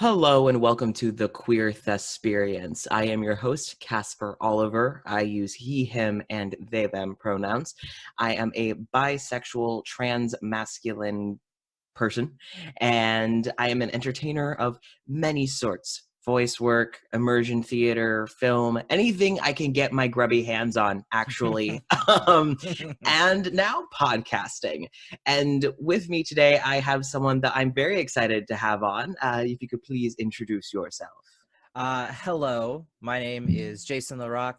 Hello and welcome to the Queer Thesperience. I am your host, Casper Oliver. I use he, him, and they, them pronouns. I am a bisexual, trans masculine person, and I am an entertainer of many sorts. Voice work, immersion theater, film, anything I can get my grubby hands on, actually. And now podcasting. And with me today, I have someone that I'm very excited to have on. If you could please introduce yourself. Hello, my name is Jason Larock.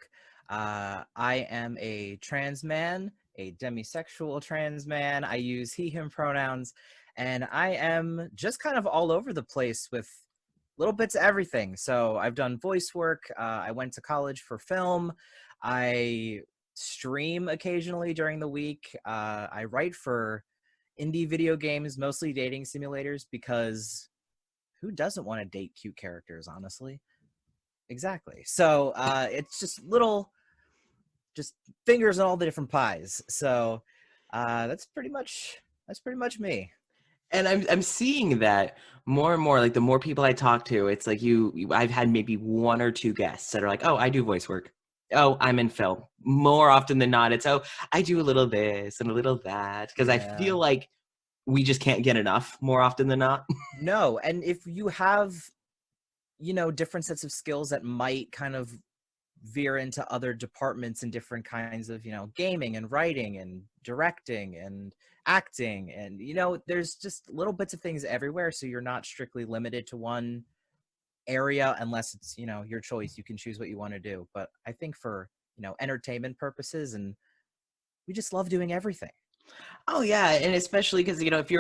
I am a trans man, a demisexual trans man. I use he, him pronouns, and I am just kind of all over the place with little bits of everything. So I've done voice work. I went to college for film. I stream occasionally during the week. I write for indie video games, mostly dating simulators, because who doesn't want to date cute characters, honestly? Exactly. So it's just fingers on all the different pies. So that's pretty much me. And I'm seeing that more and more. Like the more people I talk to, it's like I've had maybe one or two guests that are like, "Oh, I do voice work. Oh, I'm in film." More often than not, it's, "Oh, I do a little this and a little that," because I feel like we just can't get enough more often than not. No, and if you have, different sets of skills that might kind of veer into other departments and different kinds of, gaming and writing and directing and acting, and there's just little bits of things everywhere, so you're not strictly limited to one area unless it's your choice. You can choose what you want to do, but I think for entertainment purposes, and we just love doing everything. Oh yeah, and especially because if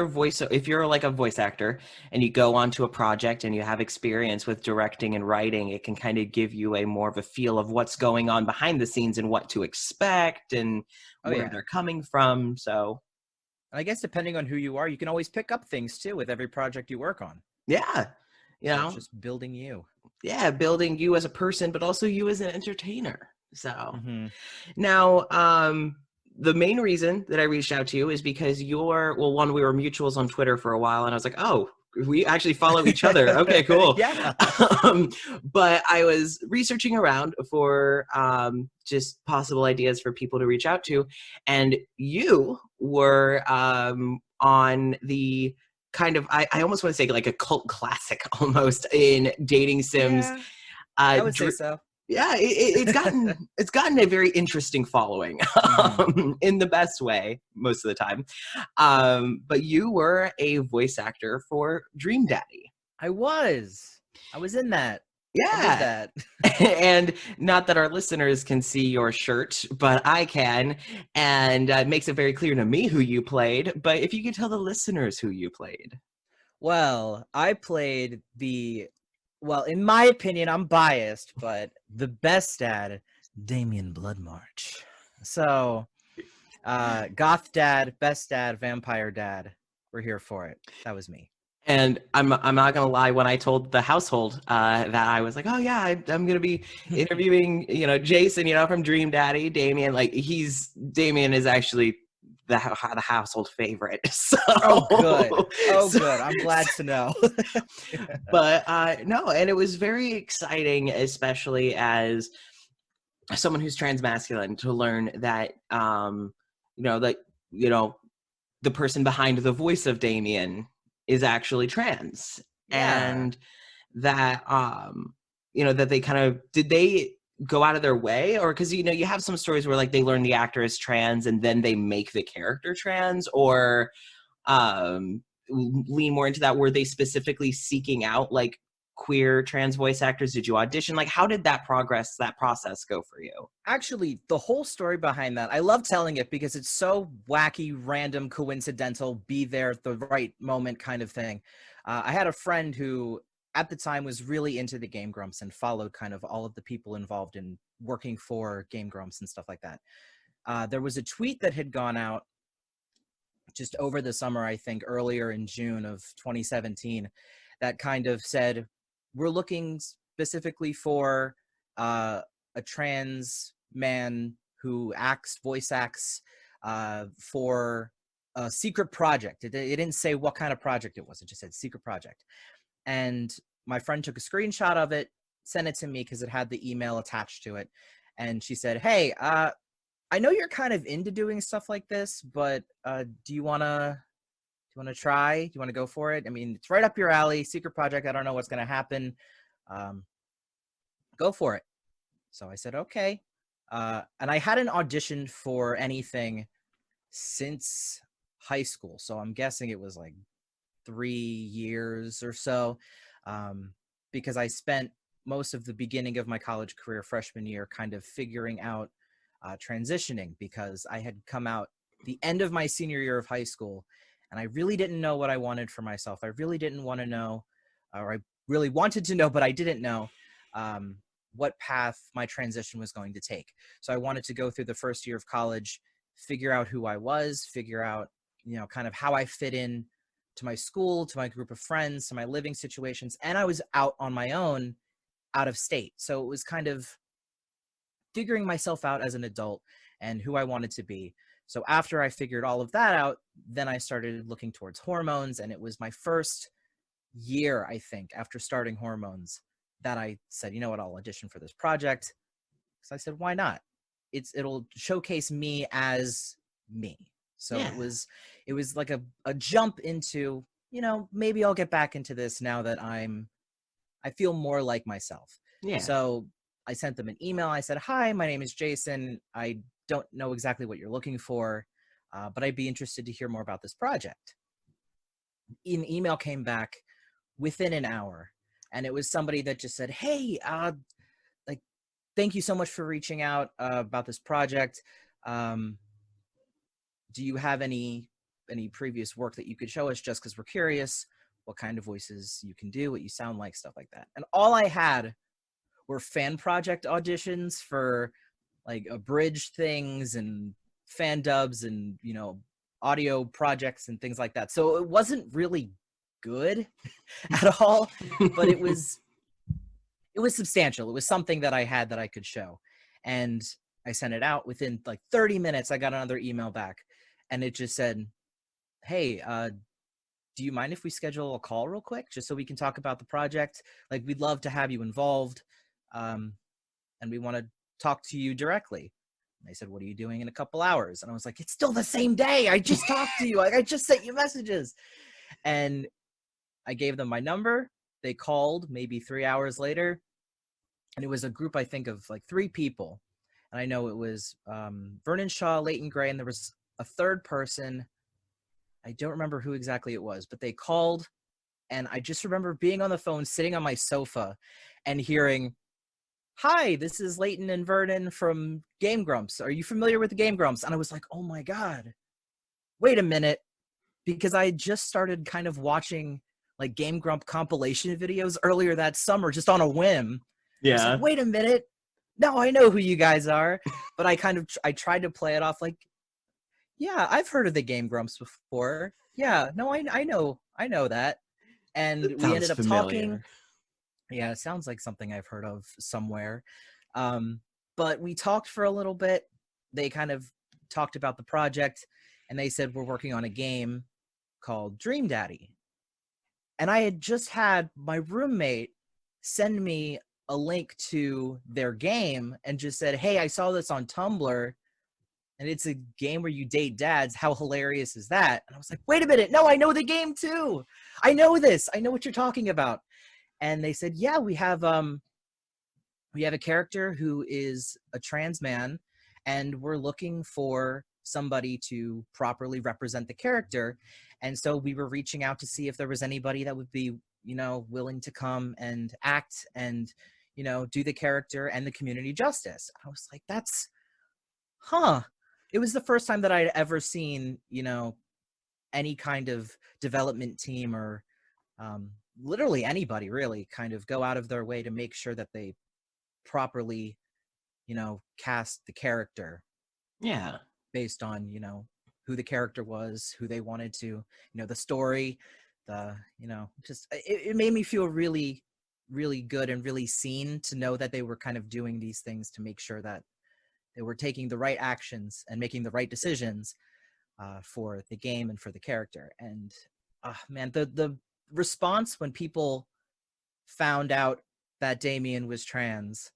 you're like a voice actor and you go onto a project and you have experience with directing and writing, it can kind of give you a more of a feel of what's going on behind the scenes and what to expect and where they're coming from. So I guess depending on who you are, you can always pick up things too with every project you work on. yeah, So it's just building you. Yeah, building you as a person, but also you as an entertainer. So now, the main reason that I reached out to you is because we were mutuals on Twitter for a while, and I was like, oh, we actually follow each other. Okay, cool. Yeah. But I was researching around for just possible ideas for people to reach out to, and you were on the kind of, I almost want to say like a cult classic almost in dating sims. Yeah, I would say so. Yeah, it's gotten a very interesting following in the best way most of the time. But you were a voice actor for Dream Daddy. I was in that. Yeah. I did that. And not that our listeners can see your shirt, but I can. And it makes it very clear to me who you played. But if you could tell the listeners who you played. Well, I played in my opinion, I'm biased, but the best dad, Damien Bloodmarch. So, goth dad, best dad, vampire dad. We're here for it. That was me. And I'm not gonna lie, when I told the household that I was like, oh yeah, I'm gonna be interviewing, Jason, from Dream Daddy, Damien. Like Damien is actually the household favorite. So, good. I'm glad to know. But no, and it was very exciting, especially as someone who's transmasculine, to learn that the person behind the voice of Damien is actually trans. And that that they kind of, did they go out of their way? Or because you have some stories where like they learn the actor is trans and then they make the character trans, or lean more into that, were they specifically seeking out like queer trans voice actors? Did you audition? Like, how did that process go for you? Actually, the whole story behind that, I love telling it because it's so wacky, random, coincidental, be there at the right moment kind of thing. I had a friend who at the time was really into the Game Grumps and followed kind of all of the people involved in working for Game Grumps and stuff like that. There was a tweet that had gone out just over the summer, I think earlier in June of 2017, that kind of said, we're looking specifically for a trans man who voice acts for a secret project. It didn't say what kind of project it was. It just said secret project. And my friend took a screenshot of it, sent it to me because it had the email attached to it. And she said, hey, I know you're kind of into doing stuff like this, but do you want to try? Do you want to go for it? I mean, it's right up your alley, secret project. I don't know what's going to happen. Go for it. So I said, okay. And I hadn't auditioned for anything since high school. So I'm guessing it was like 3 years or so, because I spent most of the beginning of my college career, freshman year, kind of figuring out transitioning, because I had come out the end of my senior year of high school and I really didn't know what I wanted for myself. I really didn't want to know, or I really wanted to know, but I didn't know what path my transition was going to take. So I wanted to go through the first year of college, figure out who I was, figure out, kind of how I fit in to my school, to my group of friends, to my living situations. And I was out on my own, out of state. So it was kind of figuring myself out as an adult and who I wanted to be. So after I figured all of that out, then I started looking towards hormones. And it was my first year, I think, after starting hormones, that I said, you know what, I'll audition for this project. So I said, why not? It'll showcase me as me. So Yeah. it was like a jump into, maybe I'll get back into this now that I feel more like myself. Yeah. So I sent them an email. I said, hi, my name is Jason. I don't know exactly what you're looking for, but I'd be interested to hear more about this project. An email came back within an hour, and it was somebody that just said, hey, like, thank you so much for reaching out about this project. Do you have any previous work that you could show us, just because we're curious what kind of voices you can do, what you sound like, stuff like that. And all I had were fan project auditions for like abridged things and fan dubs and, audio projects and things like that. So it wasn't really good at all, but it was substantial. It was something that I had that I could show. And I sent it out. Within like 30 minutes, I got another email back, and it just said, hey, do you mind if we schedule a call real quick, just so we can talk about the project? Like, we'd love to have you involved. And we want to talk to you directly. And they said, what are you doing in a couple hours? And I was like, it's still the same day. I just talked to you. Like, I just sent you messages. And I gave them my number. They called maybe 3 hours later. And it was a group, I think, of like 3 people. And I know it was Vernon Shaw, Leighton Gray, and there was a third person. I don't remember who exactly it was, but they called. And I just remember being on the phone, sitting on my sofa and hearing, hi, this is Leighton and Vernon from Game Grumps. Are you familiar with the Game Grumps? And I was like, oh my God, wait a minute. Because I just started kind of watching like Game Grump compilation videos earlier that summer, just on a whim. Yeah. I was like, wait a minute. No, I know who you guys are. But I tried to play it off like, yeah, I've heard of the Game Grumps before. Yeah, no, I know that. And we ended up talking. Yeah, it sounds like something I've heard of somewhere. But we talked for a little bit. They kind of talked about the project, and they said, we're working on a game called Dream Daddy. And I had just had my roommate send me a link to their game and just said, hey, I saw this on Tumblr, and it's a game where you date dads. How hilarious is that? And I was like, wait a minute. No, I know the game too. I know this. I know what you're talking about. And they said, yeah, we have a character who is a trans man, and we're looking for somebody to properly represent the character. And so we were reaching out to see if there was anybody that would be, willing to come and act and, do the character and the community justice. I was like, it was the first time that I'd ever seen, any kind of development team or literally anybody really kind of go out of their way to make sure that they properly, cast the character. Yeah. Based on, who the character was, who they wanted to, the story, just it made me feel really, really good and really seen to know that they were kind of doing these things to make sure that they were taking the right actions and making the right decisions for the game and for the character. And man, the response when people found out that Damien was trans,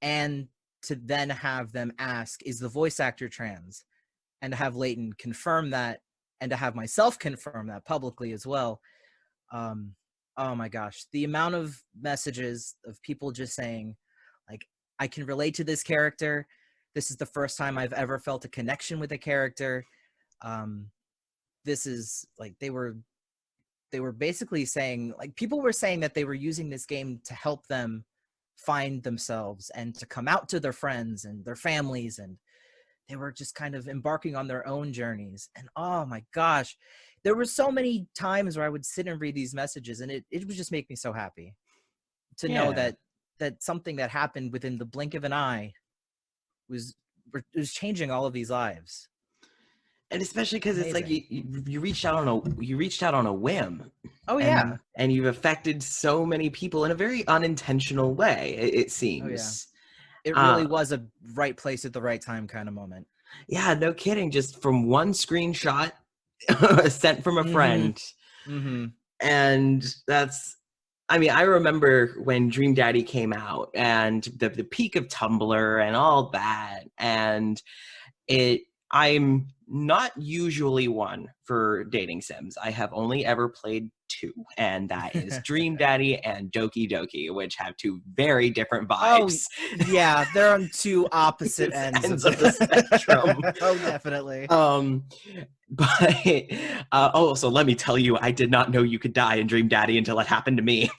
and to then have them ask, is the voice actor trans? And to have Leighton confirm that, and to have myself confirm that publicly as well. Oh my gosh, the amount of messages of people just saying, like, I can relate to this character. This is the first time I've ever felt a connection with a character. This is like, they were basically saying, like, people were saying that they were using this game to help them find themselves and to come out to their friends and their families, and they were just kind of embarking on their own journeys. And oh my gosh, there were so many times where I would sit and read these messages, and it would just make me so happy to know that something that happened within the blink of an eye was changing all of these lives. And especially because it's like you reached out on a whim. Oh yeah, and you've affected so many people in a very unintentional way. It seems. Oh, yeah. It really was a right place at the right time kind of moment. Yeah, no kidding. Just from one screenshot sent from a friend, and that's. I mean, I remember when Dream Daddy came out and the peak of Tumblr and all that, and I'm not usually one for dating sims. I have only ever played 2, and that is Dream Daddy and Doki Doki, which have 2 very different vibes. Oh, yeah, they're on 2 opposite ends of the spectrum. Oh, definitely. But so let me tell you, I did not know you could die in Dream Daddy until it happened to me.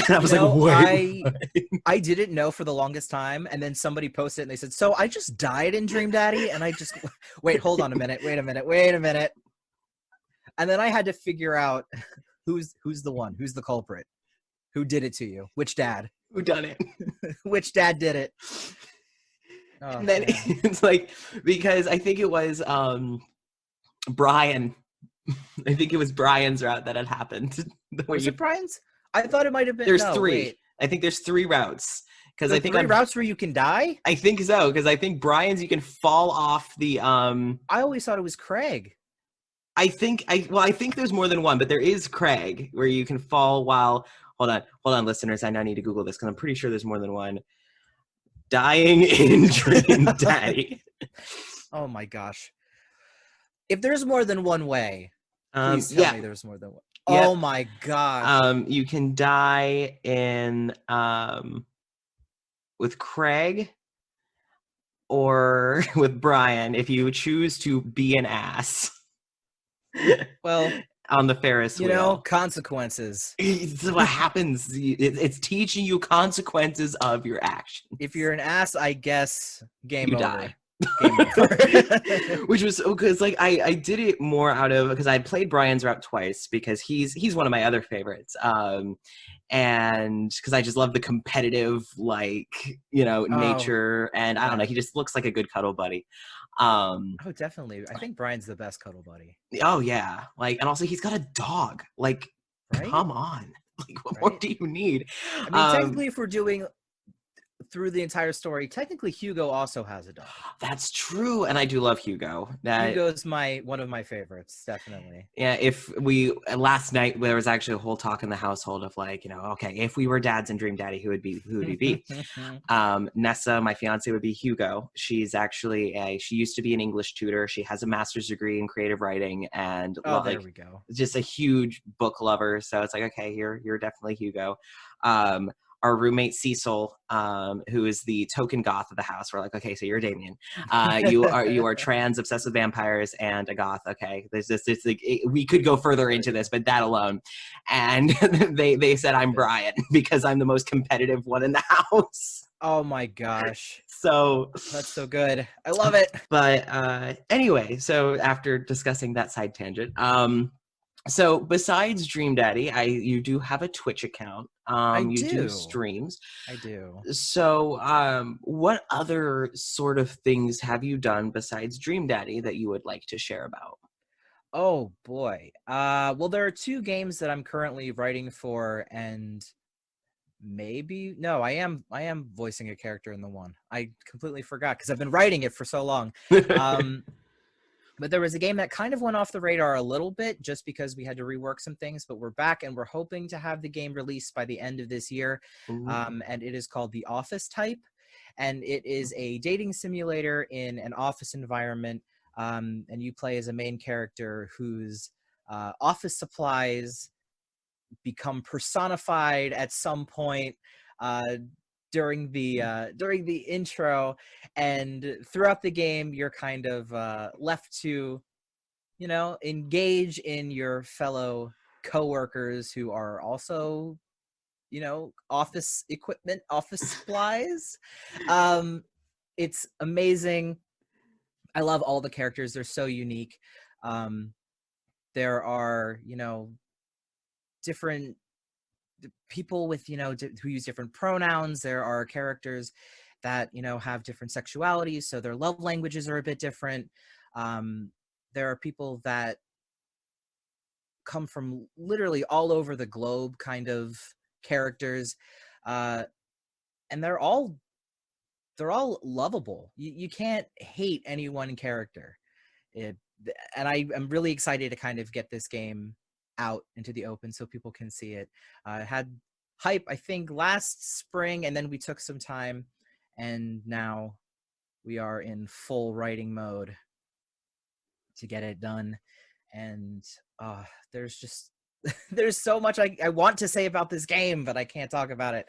And I was like, wait. I didn't know for the longest time, and then somebody posted it and they said, so I just died in Dream Daddy, and I just wait a minute. And then I had to figure out who's the culprit, who did it to you, which dad, who done it, which dad did it. Oh, and then it's like, because I think it was Brian. I think it was Brian's route that had happened. Was it Brian's? I thought it might have been. There's 3. Wait. I think there's 3 routes. Because I think 3 routes where you can die. I think so. Because I think Brian's you can fall off the. I always thought it was Craig. I think there's more than one, but there is Craig where you can fall while. Hold on, listeners. I now need to Google this because I'm pretty sure there's more than one. Dying in Dream Daddy. Oh my gosh. If there's more than one way, please tell me there's more than one. Yeah. Oh my gosh. You can die in with Craig or with Brian if you choose to be an ass. Well, on the Ferris wheel. You know, consequences. It's what happens. It's teaching you consequences of your actions. If you're an ass, I guess game over. Die. Which was because like I did it more out of because I played Brian's route twice because he's one of my other favorites, and because I just love the competitive nature, and I don't know, he just looks like a good cuddle buddy. Oh, definitely. I think Brian's the best cuddle buddy. Oh yeah, and also he's got a dog. Right? Come on, what more do you need? I mean, technically, if we're doing through the entire story, technically Hugo also has a dog. That's true, and I do love Hugo. Hugo's one of my favorites, definitely. Yeah, last night there was actually a whole talk in the household of okay, if we were dads in Dream Daddy, who would he be? Nessa, my fiance, would be Hugo. She's actually she used to be an English tutor. She has a master's degree in creative writing, and there we go. Just a huge book lover. So it's like, okay, you're definitely Hugo. Our roommate Cecil, who is the token goth of the house, we're like, okay, so you're Damien. You are trans, obsessed with vampires, and a goth. Okay, there's this. We could go further into this, but that alone. And they said I'm Brian because I'm the most competitive one in the house. Oh my gosh. So that's so good. I love it. But anyway, so after discussing that side tangent, so besides Dream Daddy, you do have a Twitch account. You do streams. I do. So what other sort of things have you done besides Dream Daddy that you would like to share about? Oh boy. Well, there are 2 games that I'm currently writing for, and I am voicing a character in the one. I completely forgot because I've been writing it for so long. But there was a game that kind of went off the radar a little bit just because we had to rework some things, but we're back and we're hoping to have the game released by the end of this year. And it is called The Office Type. And it is a dating simulator in an office environment. And you play as a main character whose office supplies become personified at some point during the intro, and throughout the game you're kind of left to, you know, engage in your fellow coworkers who are also, you know, office equipment, office supplies. It's amazing. I love all the characters. They're so unique. There are, you know, different people with, you know, who use different pronouns. There are characters that, you know, have different sexualities, so their love languages are a bit different. There are people that come from literally all over the globe, kind of characters, and they're all lovable. You can't hate any one character. And I'm really excited to kind of get this game out into the open so people can see it. It had hype, I think, last spring, and then we took some time, and now we are in full writing mode to get it done. And there's just there's so much I want to say about this game, but I can't talk about it.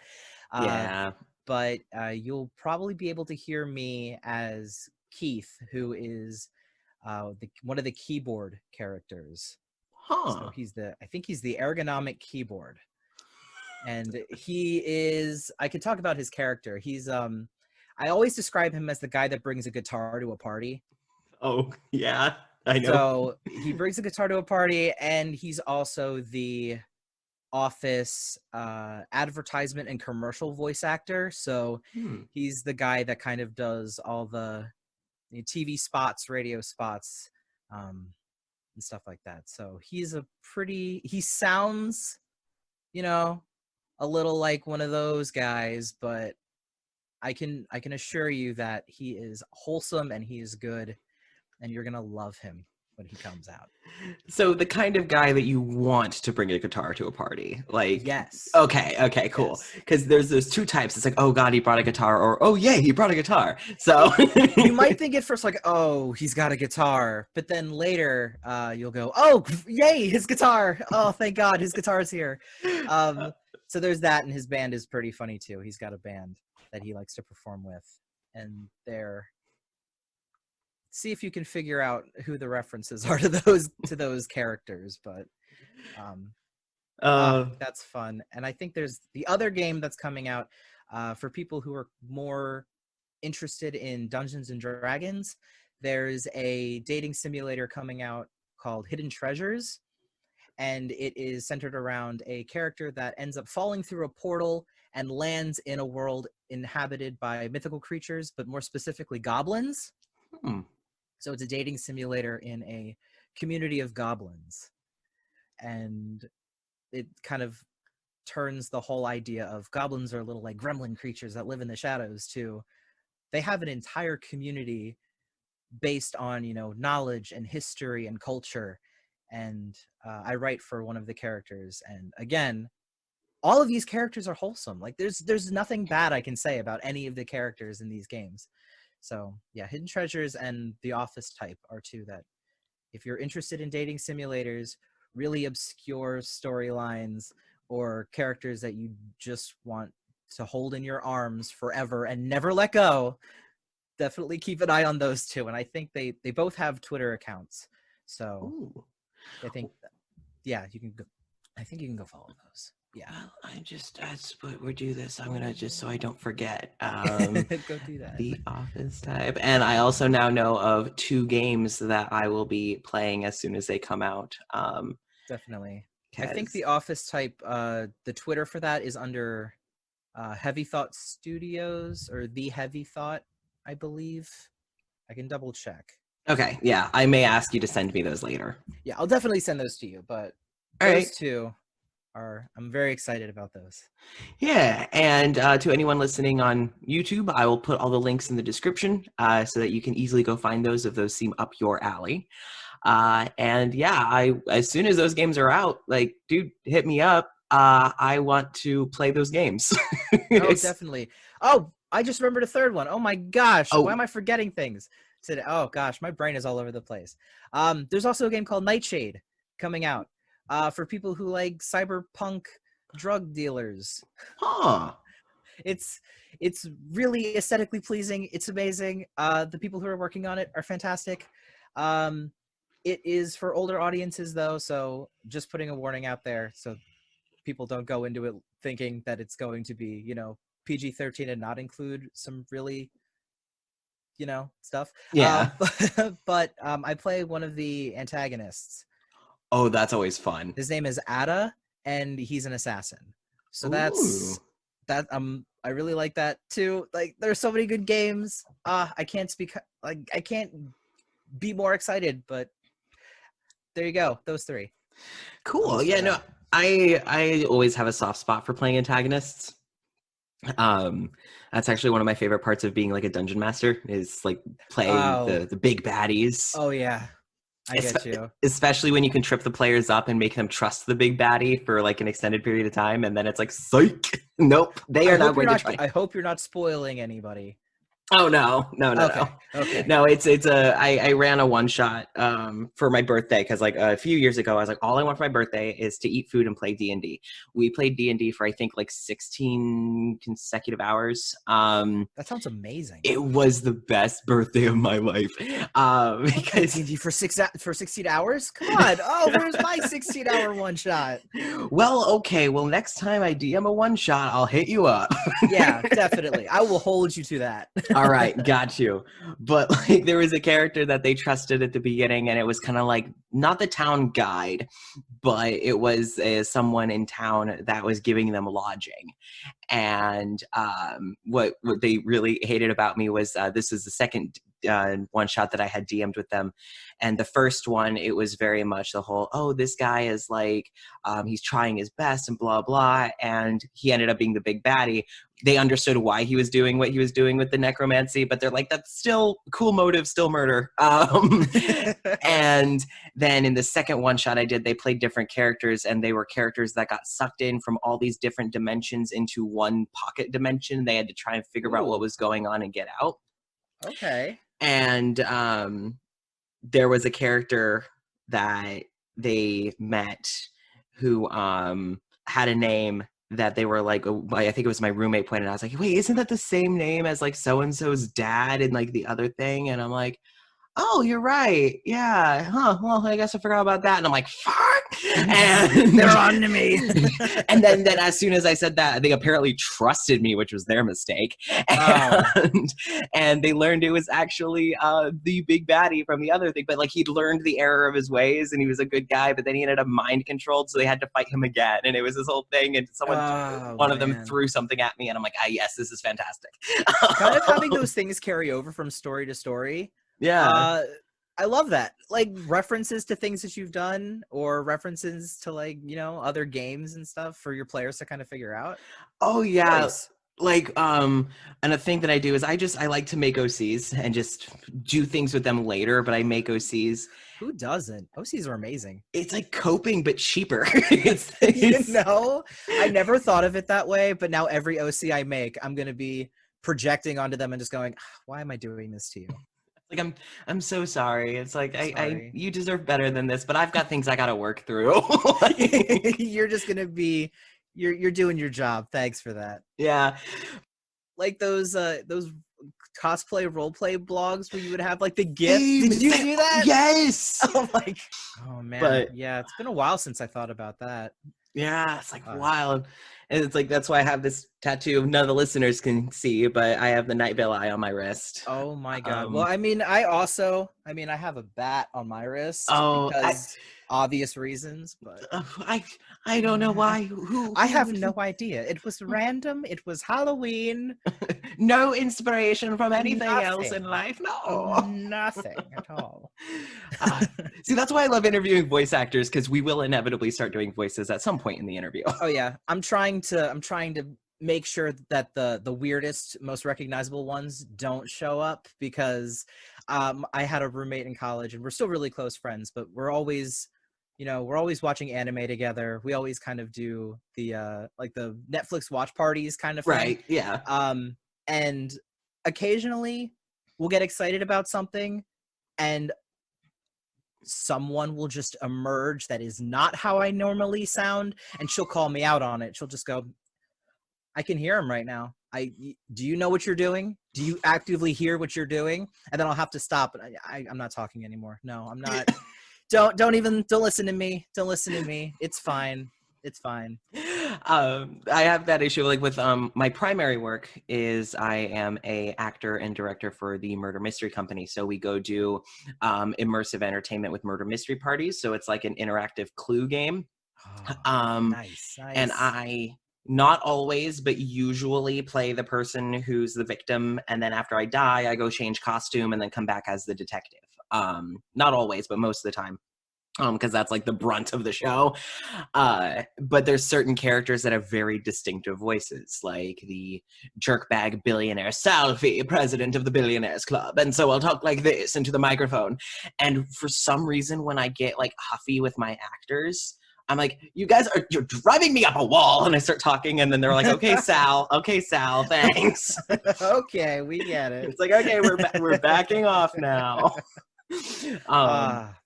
But you'll probably be able to hear me as Keith, who is one of the keyboard characters. So I think he's the ergonomic keyboard. And he is, I could talk about his character. He's, I always describe him as the guy that brings a guitar to a party. Oh, yeah, I know. So he brings a guitar to a party, and he's also the office advertisement and commercial voice actor. So he's the guy that kind of does all the TV spots, radio spots, and stuff like that. So he sounds, you know, a little like one of those guys, but I can assure you that he is wholesome and he is good, and you're gonna love him when he comes out. So the kind of guy that you want to bring a guitar to a party, like, yes. Okay, cool. Because there's those two types. It's like, oh God, he brought a guitar, or oh yay, he brought a guitar. So you might think at first like, oh, he's got a guitar, but then later you'll go, oh yay, his guitar. Oh, thank God, his guitar is here. So there's that, and his band is pretty funny too. He's got a band that he likes to perform with, and see if you can figure out who the references are to those characters. But that's fun. And I think there's the other game that's coming out for people who are more interested in Dungeons and Dragons. There's a dating simulator coming out called Hidden Treasures, and it is centered around a character that ends up falling through a portal and lands in a world inhabited by mythical creatures, but more specifically goblins. So it's a dating simulator in a community of goblins. And it kind of turns the whole idea of goblins are little like gremlin creatures that live in the shadows to, they have an entire community based on, you know, knowledge and history and culture. And I write for one of the characters. And again, all of these characters are wholesome. Like there's nothing bad I can say about any of the characters in these games. So yeah, Hidden Treasures and The Office Type are two that, if you're interested in dating simulators, really obscure storylines, or characters that you just want to hold in your arms forever and never let go, definitely keep an eye on those two. And I think they both have Twitter accounts. So I think, yeah, you can go. I think you can go follow those. Yeah. Well, we'll do this. I'm gonna, just so I don't forget. Go do that. The Office Type, and I also now know of 2 games that I will be playing as soon as they come out. Definitely. I think The Office Type. The Twitter for that is under Heavy Thought Studios, or The Heavy Thought, I believe. I can double check. Okay. Yeah, I may ask you to send me those later. Yeah, I'll definitely send those to you. But all those right. two. I'm very excited about those. Yeah, and to anyone listening on YouTube, I will put all the links in the description so that you can easily go find those if those seem up your alley. And yeah, as soon as those games are out, like, dude, hit me up. I want to play those games. Oh, definitely. Oh, I just remembered a third one. Oh my gosh, Oh. why am I forgetting things today? Oh gosh, my brain is all over the place. There's also a game called Nightshade coming out for people who like cyberpunk drug dealers. Huh. It's really aesthetically pleasing. It's amazing. The people who are working on it are fantastic. It is for older audiences though, so just putting a warning out there so people don't go into it thinking that it's going to be, PG-13 and not include some really, stuff. Yeah. But I play one of the antagonists. Oh, that's always fun. His name is Ada, and he's an assassin. So Ooh. I really like that too. Like, there's so many good games. I can't be more excited, but there you go. Those three. Cool. Yeah, no, I always have a soft spot for playing antagonists. That's actually one of my favorite parts of being like a dungeon master is like playing the big baddies. Oh yeah, I get you. Especially when you can trip the players up and make them trust the big baddie for like an extended period of time, and then it's like, psych. Nope, they are not going to try. I hope you're not spoiling anybody. Oh no. Okay. No, I ran a one shot for my birthday because like a few years ago I was like, all I want for my birthday is to eat food and play D&D. We played D&D for I think like 16 consecutive hours. That sounds amazing. It was the best birthday of my life. Because D&D for 16 hours? Come on. Oh, where's my 16-hour one shot? Well, okay. Well, next time I DM a one shot, I'll hit you up. Yeah, definitely. I will hold you to that. All right, got you. But like there was a character that they trusted at the beginning, and it was kind of like not the town guide, but it was someone in town that was giving them lodging. And what they really hated about me was this is the second one shot that I had DM'd with them. And the first one, it was very much the whole, oh, this guy is like, he's trying his best and blah, blah. And he ended up being the big baddie. They understood why he was doing what he was doing with the necromancy, but they're like, that's still cool motive, still murder. And then in the second one shot I did, they played different characters, and they were characters that got sucked in from all these different dimensions into one pocket dimension. They had to try and figure out what was going on and get out. Okay. And there was a character that they met who had a name that they were like, I think it was my roommate pointed out. I was like, wait, isn't that the same name as like so-and-so's dad and like the other thing? And I'm like, oh, you're right. Yeah. Huh. Well, I guess I forgot about that. And I'm like, fuck. And they're on to me. And then as soon as I said that, they apparently trusted me, which was their mistake. And they learned it was actually the big baddie from the other thing. But like he'd learned the error of his ways, and he was a good guy, but then he ended up mind controlled. So they had to fight him again. And it was this whole thing. And one of them threw something at me, and I'm like, yes, this is fantastic. Kind of having those things carry over from story to story. Yeah. I love that. Like references to things that you've done, or references to like, other games and stuff for your players to kind of figure out. Oh yeah. Nice. Like and a thing that I do is I like to make OCs and just do things with them later, but I make OCs. Who doesn't? OCs are amazing. It's like coping but cheaper. I never thought of it that way, but now every OC I make, I'm going to be projecting onto them and just going, why am I doing this to you? Like I'm so sorry. It's like you deserve better than this, but I've got things I gotta work through. You're just gonna be you're doing your job. Thanks for that. Yeah. Like those cosplay roleplay blogs where you would have like the GIF. Did you do that? Yes. Oh man. But, yeah, it's been a while since I thought about that. Yeah, it's like wild. And it's like, that's why I have this tattoo. None of the listeners can see, but I have the Night Vale eye on my wrist. Oh my God. Well, I have a bat on my wrist. Oh, because obvious reasons, but I don't know why. Who I have would- no idea. It was random. It was Halloween. no inspiration from anything else in Nothing. life. No. Nothing at all. See, that's why I love interviewing voice actors, because we will inevitably start doing voices at some point in the interview. Oh yeah, I'm trying to make sure that the weirdest, most recognizable ones don't show up, because I had a roommate in college, and we're still really close friends, but we're always watching anime together. We always kind of do the like the Netflix watch parties kind of thing. Right, yeah. And occasionally we'll get excited about something, and someone will just emerge that is not how I normally sound, and she'll call me out on it. She'll just go, I can hear him right now. Do you know what you're doing? Do you actively hear what you're doing? And then I'll have to stop. I'm not talking anymore. No, I'm not. Don't listen to me. Don't listen to me. It's fine. It's fine. I have that issue, like, with my primary work is I am a actor and director for the Murder Mystery Company. So we go do immersive entertainment with murder mystery parties. So it's like an interactive clue game. Nice. And I not always, but usually play the person who's the victim. And then after I die, I go change costume and then come back as the detective. Not always, but most of the time. Because that's like the brunt of the show. But there's certain characters that have very distinctive voices, like the jerkbag billionaire Salvi, president of the Billionaires Club. And so I'll talk like this into the microphone. And for some reason, when I get like huffy with my actors, I'm like, you're driving me up a wall. And I start talking, and then they're like, okay, Sal, thanks. Okay, we get it. It's like, okay, we're backing off now.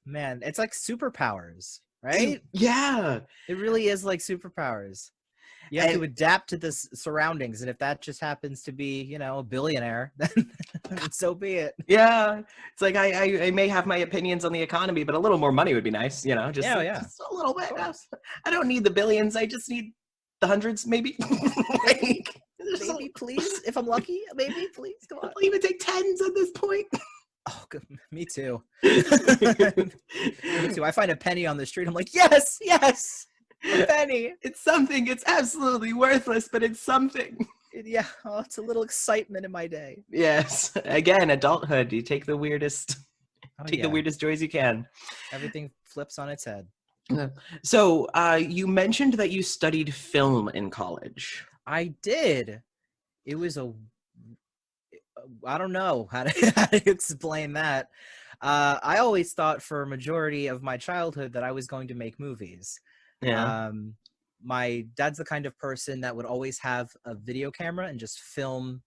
Man, it's like superpowers, right? Yeah, it really is like superpowers. You have to adapt to the surroundings, and if that just happens to be, a billionaire, then so be it. Yeah, it's like I may have my opinions on the economy, but a little more money would be nice, just just a little bit. I don't need the billions. I just need the hundreds, maybe. Maybe, please, if I'm lucky. Maybe, please, come on. I'll even take tens at this point. Oh, good. Me too. Me too. I find a penny on the street. I'm like, yes, a penny. It's something. It's absolutely worthless, but it's something. It's a little excitement in my day. Yes. Again, adulthood. You take the weirdest, the weirdest joys you can. Everything flips on its head. So, you mentioned that you studied film in college. I did. It was I don't know how to explain that. I always thought for a majority of my childhood that I was going to make movies. Yeah. My dad's the kind of person that would always have a video camera and just film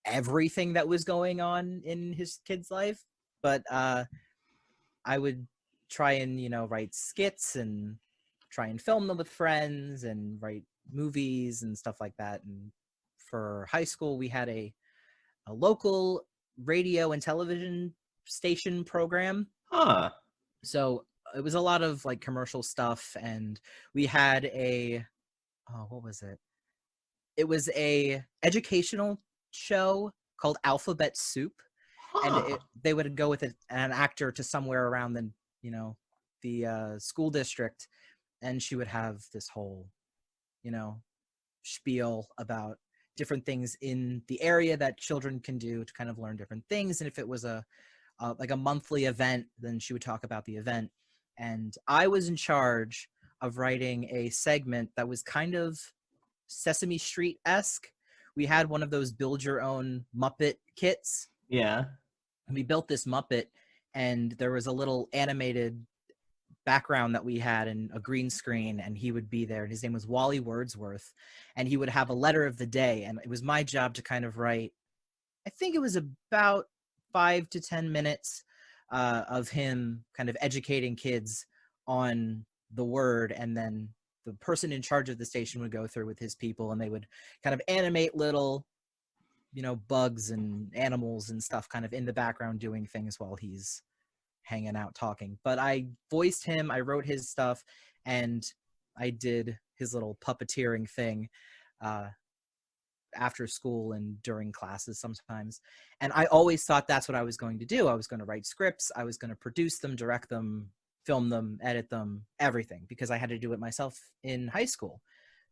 everything that was going on in his kid's life. But I would try and, write skits and try and film them with friends and write movies and stuff like that. And for high school, we had a local radio and television station program. So it was a lot of like commercial stuff, and we had what was it? It was a educational show called Alphabet Soup. And they would go with an actor to somewhere around the school district, and she would have this whole, spiel about different things in the area that children can do to kind of learn different things. And if it was like a monthly event, then she would talk about the event. And I was in charge of writing a segment that was kind of Sesame Street-esque. We had one of those build your own Muppet kits. Yeah. And we built this Muppet, and there was a little animated background that we had in a green screen, and he would be there, and his name was Wally Wordsworth, and he would have a letter of the day, and it was my job to kind of write, I think it was about 5 to 10 minutes of him kind of educating kids on the word, and then the person in charge of the station would go through with his people, and they would kind of animate little bugs and animals and stuff kind of in the background doing things while he's hanging out talking. But I voiced him, I wrote his stuff, and I did his little puppeteering thing after school and during classes sometimes. And I always thought that's what I was going to do. I was going to write scripts, I was going to produce them, direct them, film them, edit them, everything, because I had to do it myself in high school.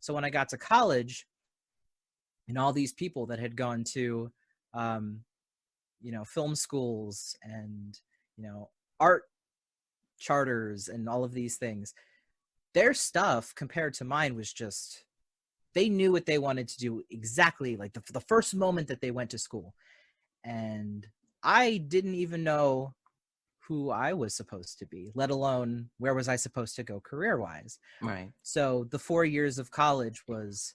So when I got to college, and all these people that had gone to, film schools and, art charters and all of these things, their stuff compared to mine was just, they knew what they wanted to do exactly like the first moment that they went to school. And I didn't even know who I was supposed to be, let alone where was I supposed to go career-wise. Right. So the 4 years of college was,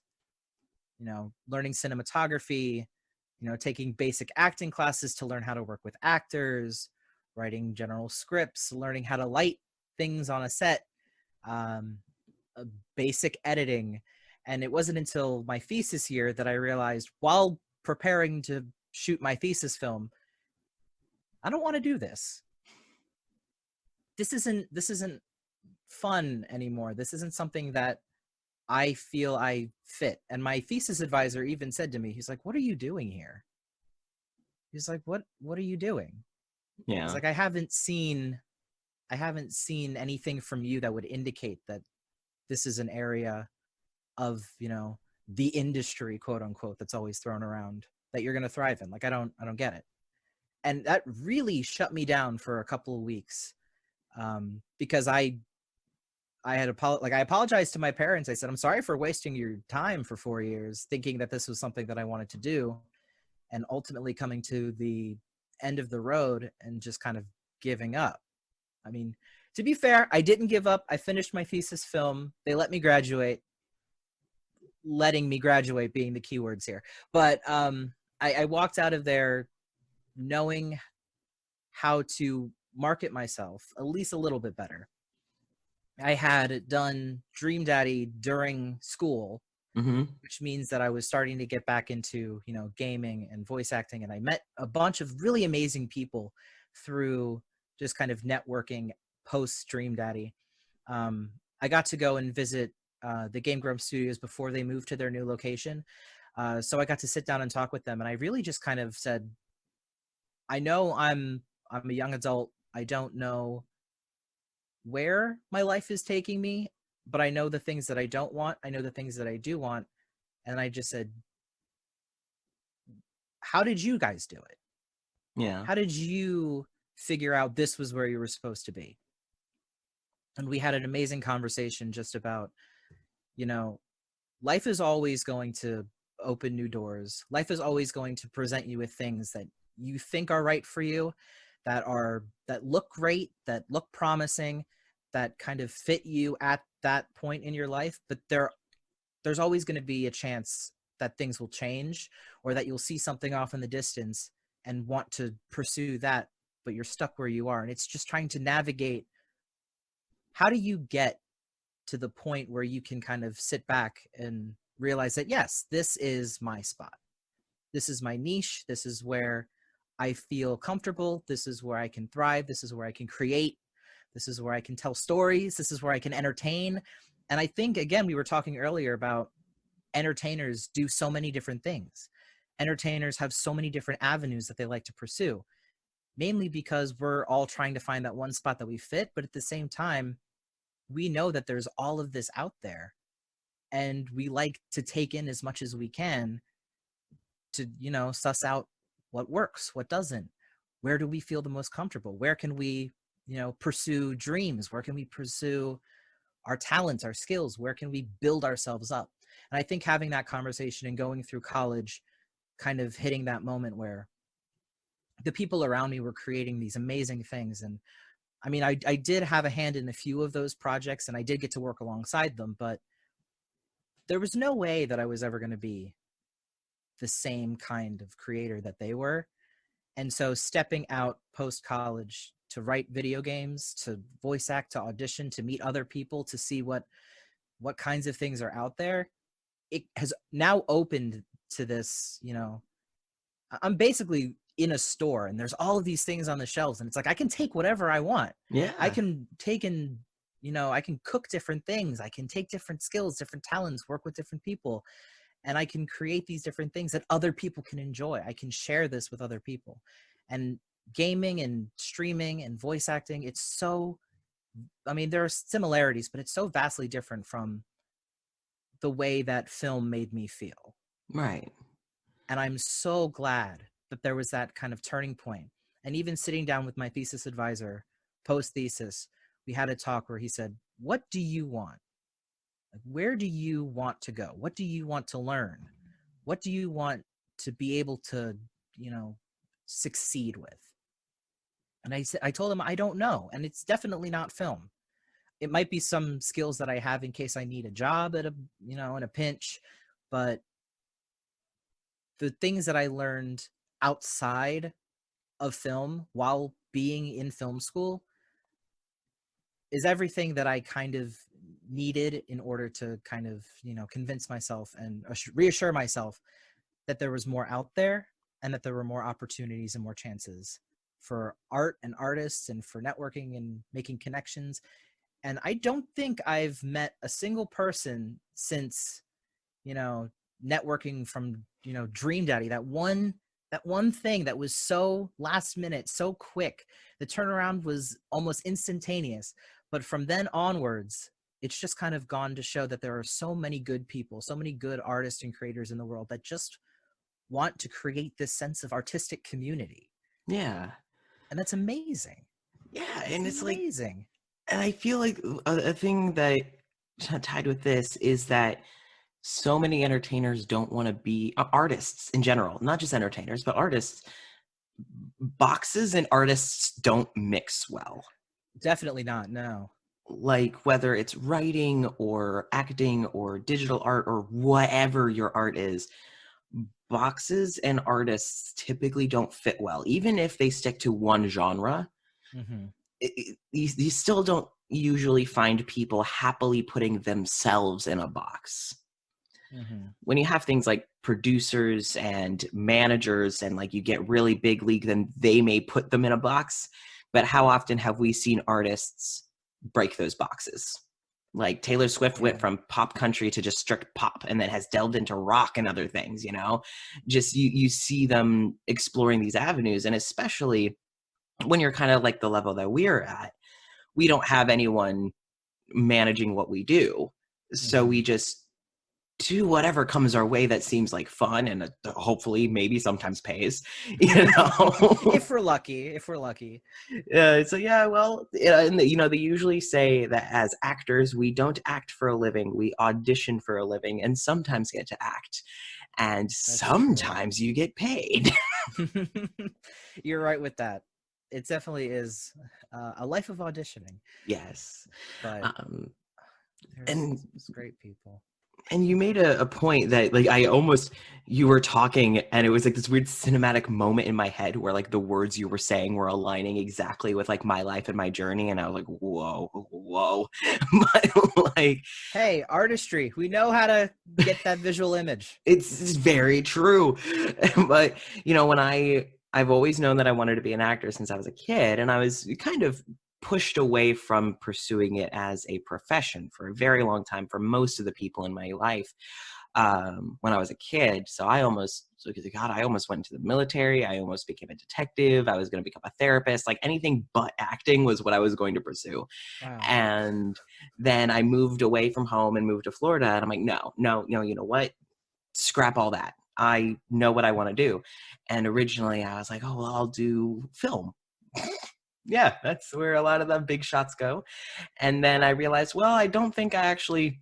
learning cinematography, taking basic acting classes to learn how to work with actors, writing general scripts, learning how to light things on a set, basic editing. And it wasn't until my thesis year that I realized, while preparing to shoot my thesis film, I don't want to do this. This isn't fun anymore. This isn't something that I feel I fit. And my thesis advisor even said to me, he's like, "What are you doing here?" He's like, what are you doing? Yeah. He's like, I haven't seen anything from you that would indicate that this is an area of, the industry, quote unquote, that's always thrown around, that you're going to thrive in. Like, I don't get it. And that really shut me down for a couple of weeks. Because I apologized to my parents. I said, "I'm sorry for wasting your time for 4 years thinking that this was something that I wanted to do, and ultimately coming to the end of the road and just kind of giving up." I mean, to be fair, I didn't give up. I finished my thesis film. They let me graduate. Letting me graduate being the keywords here. But I walked out of there knowing how to market myself at least a little bit better. I had done Dream Daddy during school, which means that I was starting to get back into, gaming and voice acting. And I met a bunch of really amazing people through just kind of networking post Dream Daddy. I got to go and visit the Game Grumps Studios before they moved to their new location. So I got to sit down and talk with them. And I really just kind of said, I know I'm a young adult. I don't know where my life is taking me, but I know the things that I don't want. I know the things that I do want. And I just said, how did you guys do it? Yeah. How did you figure out this was where you were supposed to be? And we had an amazing conversation just about, life is always going to open new doors. Life is always going to present you with things that you think are right for you, that look great, that look promising, that kind of fit you at that point in your life. But there's always going to be a chance that things will change, or that you'll see something off in the distance and want to pursue that, but you're stuck where you are. And it's just trying to navigate, how do you get to the point where you can kind of sit back and realize that, yes, this is my spot. This is my niche. This is where I feel comfortable. This is where I can thrive. This is where I can create. This is where I can tell stories. This is where I can entertain. And I think, again, we were talking earlier about entertainers do so many different things. Entertainers have so many different avenues that they like to pursue, mainly because we're all trying to find that one spot that we fit. But at the same time, we know that there's all of this out there, and we like to take in as much as we can to, suss out what works, what doesn't. Where do we feel the most comfortable? Where can we, pursue dreams? Where can we pursue our talents, our skills? Where can we build ourselves up? And I think having that conversation and going through college, kind of hitting that moment where the people around me were creating these amazing things. And I mean, I did have a hand in a few of those projects, and I did get to work alongside them, but there was no way that I was ever going to be the same kind of creator that they were. And so stepping out post-college to write video games, to voice act, to audition, to meet other people, to see what kinds of things are out there, it has now opened to this, I'm basically in a store and there's all of these things on the shelves, and it's like, I can take whatever I want. Yeah. I can take in, I can cook different things. I can take different skills, different talents, work with different people. And I can create these different things that other people can enjoy. I can share this with other people. And gaming and streaming and voice acting, it's so I mean, there are similarities, but it's so vastly different from the way that film made me feel. Right. And I'm so glad that there was that kind of turning point. And even sitting down with my thesis advisor post-thesis, we had a talk where he said, what do you want? Like, where do you want to go? What do you want to learn? What do you want to be able to, succeed with? And I told him, I don't know. And it's definitely not film. It might be some skills that I have in case I need a job at in a pinch, but the things that I learned outside of film while being in film school is everything that I kind of needed in order to kind of, convince myself and reassure myself that there was more out there and that there were more opportunities and more chances for art and artists and for networking and making connections. And I don't think I've met a single person since, networking from, Dream Daddy, that one thing that was so last minute, so quick. The turnaround was almost instantaneous. But from then onwards, it's just kind of gone to show that there are so many good people, so many good artists and creators in the world that just want to create this sense of artistic community. Yeah. And that's amazing. Yeah. And it's amazing. And I feel like a thing that tied with this is that so many entertainers don't want to be artists in general, not just entertainers, but artists. Boxes and artists don't mix well. Definitely not, no. Like whether it's writing or acting or digital art or whatever your art is, boxes and artists typically don't fit well. Even if they stick to one genre, you still don't usually find people happily putting themselves in a box. When you have things like producers and managers and like you get really big league, then they may put them in a box. But how often have we seen artists break those boxes? Like Taylor Swift went from pop country to just strict pop and then has delved into rock and other things, just you see them exploring these avenues. And especially when you're kind of like the level that we're at, we don't have anyone managing what we do. So we just do whatever comes our way that seems like fun and hopefully maybe sometimes pays, if we're lucky. So yeah, well, and they usually say that as actors, we don't act for a living, we audition for a living and sometimes get to act. And sometimes you get paid. You're right with that. It definitely is a life of auditioning. Yes. But and it's great people. And you made a point that like you were talking and it was like this weird cinematic moment in my head where like the words you were saying were aligning exactly with like my life and my journey. And I was like, whoa. But like, hey, artistry, we know how to get that visual image. It's very true. But when I've always known that I wanted to be an actor since I was a kid, and I was kind of pushed away from pursuing it as a profession for a very long time for most of the people in my life when I was a kid. So I almost went into the military. I almost became a detective. I was going to become a therapist. Like anything but acting was what I was going to pursue. Wow. And then I moved away from home and moved to Florida. And I'm like, no, you know what? Scrap all that. I know what I want to do. And originally I was like, oh, well, I'll do film. Yeah, that's where a lot of the big shots go. And then I realized, well, I don't think I actually